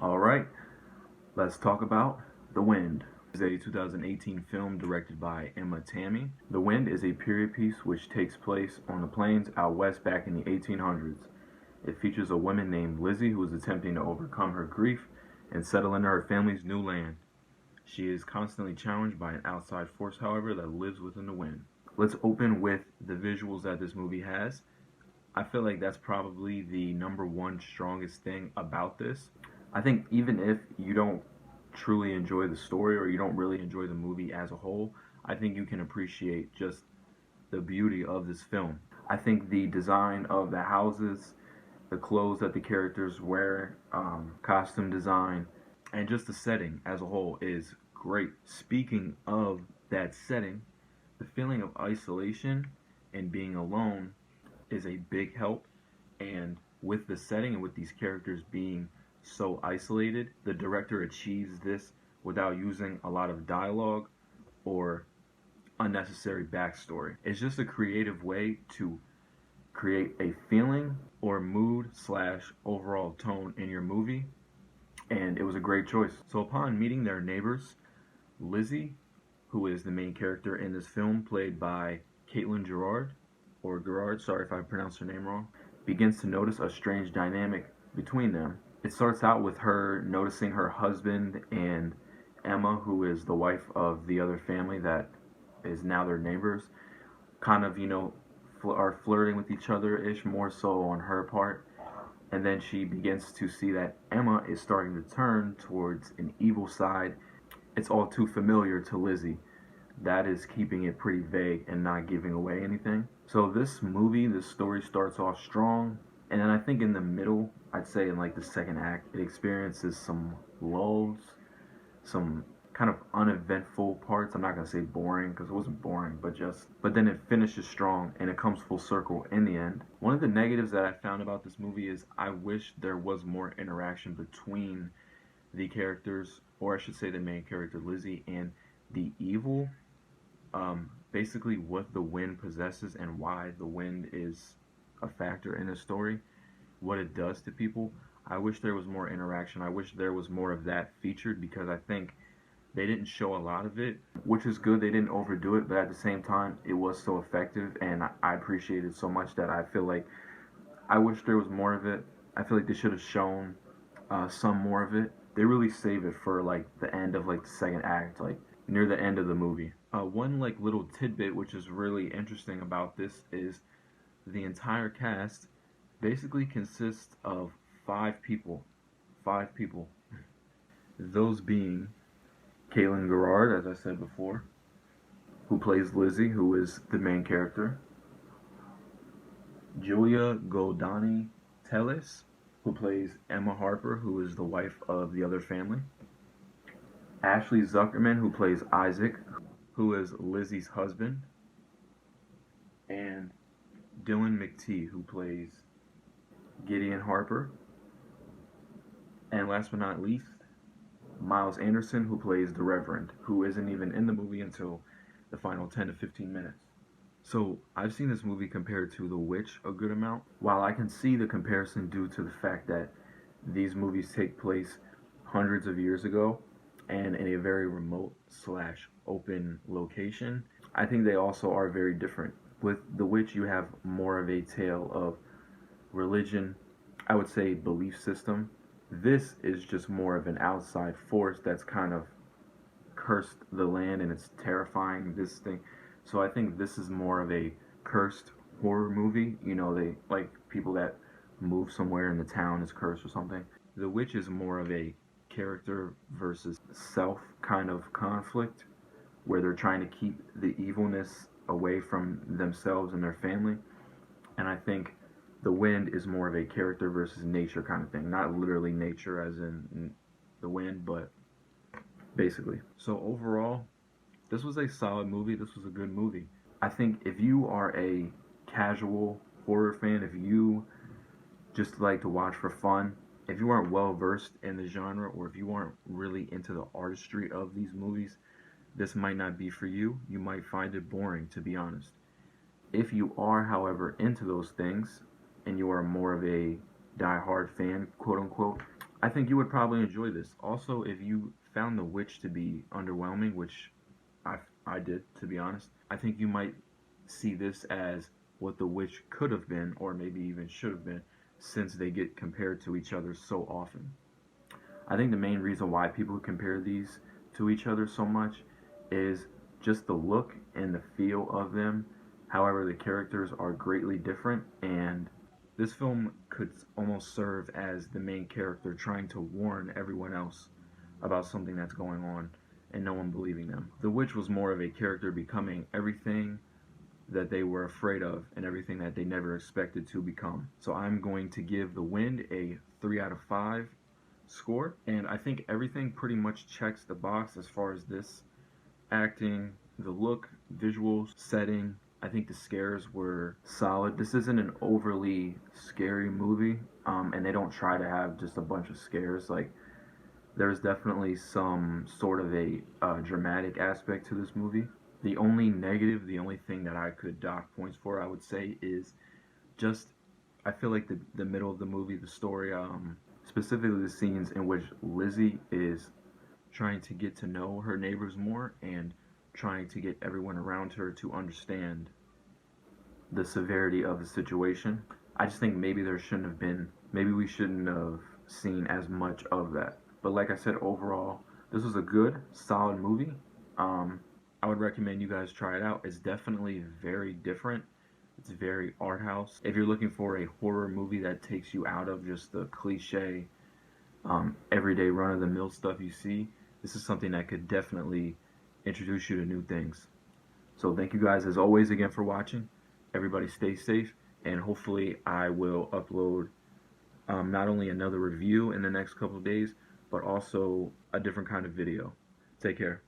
All right, let's talk about The Wind. It's a 2018 film directed by Emma Tammy. The Wind is a period piece which takes place on the plains out west back in the 1800s. It features a woman named Lizzie who is attempting to overcome her grief and settle into her family's new land. She is constantly challenged by an outside force, however, that lives within the wind. Let's open with the visuals that this movie has. I feel like that's probably the number one strongest thing about this. I think even if you don't truly enjoy the story or you don't really enjoy the movie as a whole, I think you can appreciate just the beauty of this film. I think the design of the houses, the clothes that the characters wear, costume design, and just the setting as a whole is great. Speaking of that setting, the feeling of isolation and being alone is a big help. And with the setting and with these characters being so isolated, the director achieves this without using a lot of dialogue or unnecessary backstory. It's just a creative way to create a feeling or mood slash overall tone in your movie, and it was a great choice. So upon meeting their neighbors, Lizzie, who is the main character in this film, played by Caitlin Gerard, or Gerard, sorry if I pronounced her name wrong, begins to notice a strange dynamic between them. It starts out with her noticing her husband and Emma, who is the wife of the other family that is now their neighbors, kind of, are flirting with each other ish, more so on her part. And then she begins to see that Emma is starting to turn towards an evil side. It's all too familiar to Lizzie. That is keeping it pretty vague and not giving away anything. So this story starts off strong, and then I think in the middle, I'd say in like the second act, it experiences some lulls, some kind of uneventful parts. I'm not gonna say boring because it wasn't boring, but then it finishes strong and it comes full circle in the end. One of the negatives that I found about this movie is I wish there was more interaction between the characters, or I should say the main character Lizzie and the evil. Basically, what the wind possesses and why the wind is a factor in the story, what it does to people. I wish there was more interaction. I wish there was more of that featured because I think they didn't show a lot of it, which is good. They didn't overdo it, but at the same time, it was so effective, and I appreciate it so much that I feel like I wish there was more of it. I feel like they should have shown some more of it. They really save it for like the end of like the second act, like near the end of the movie. One like little tidbit which is really interesting about this is the entire cast basically consists of five people. Five people. Those being Caitlin Gerard, as I said before, who plays Lizzie, who is the main character. Julia Goldani Telles, who plays Emma Harper, who is the wife of the other family. Ashley Zuckerman, who plays Isaac, who is Lizzie's husband. And Dylan McTee, who plays Gideon Harper. And last but not least, Miles Anderson, who plays the Reverend, who isn't even in the movie until the final 10 to 15 minutes. So I've seen this movie compared to The Witch a good amount. While I can see the comparison due to the fact that these movies take place hundreds of years ago and in a very remote slash open location, I think they also are very different. With The Witch, you have more of a tale of religion, I would say belief system. This is just more of an outside force that's kind of cursed the land and it's terrifying this thing. So I think this is more of a cursed horror movie. They like people that move somewhere and the town is cursed or something. The Witch is more of a character versus self kind of conflict where they're trying to keep the evilness away from themselves and their family. And I think the wind is more of a character versus nature kind of thing. Not literally nature as in the wind, but basically. So overall, this was a solid movie. This was a good movie. I think if you are a casual horror fan, if you just like to watch for fun, if you aren't well versed in the genre, or if you aren't really into the artistry of these movies, this might not be for you. You might find it boring, to be honest. If you are, however, into those things, and you are more of a die-hard fan, quote unquote, I think you would probably enjoy this. Also, if you found The Witch to be underwhelming, which I did, to be honest, I think you might see this as what The Witch could have been, or maybe even should have been, since they get compared to each other so often. I think the main reason why people compare these to each other so much is just the look and the feel of them. However, the characters are greatly different, and this film could almost serve as the main character trying to warn everyone else about something that's going on and no one believing them. The Witch was more of a character becoming everything that they were afraid of and everything that they never expected to become. So I'm going to give The Wind a 3 out of 5 score, and I think everything pretty much checks the box as far as this: acting, the look, visuals, setting. I think the scares were solid. This isn't an overly scary movie, and they don't try to have just a bunch of scares. Like, there's definitely some sort of a dramatic aspect to this movie. The only negative, the only thing that I could dock points for, I would say, is just I feel like the middle of the movie, the story, specifically the scenes in which Lizzie is trying to get to know her neighbors more and trying to get everyone around her to understand the severity of the situation. I just think maybe there shouldn't have been, maybe we shouldn't have seen as much of that. But like I said, overall, this was a good, solid movie. Um, I would recommend you guys try it out. It's definitely very different. It's very art house. If you're looking for a horror movie that takes you out of just the cliche, everyday run of the mill stuff you see, this is something that could definitely introduce you to new things. So thank you guys as always again for watching. Everybody stay safe, and hopefully I will upload not only another review in the next couple of days, but also a different kind of video. Take care.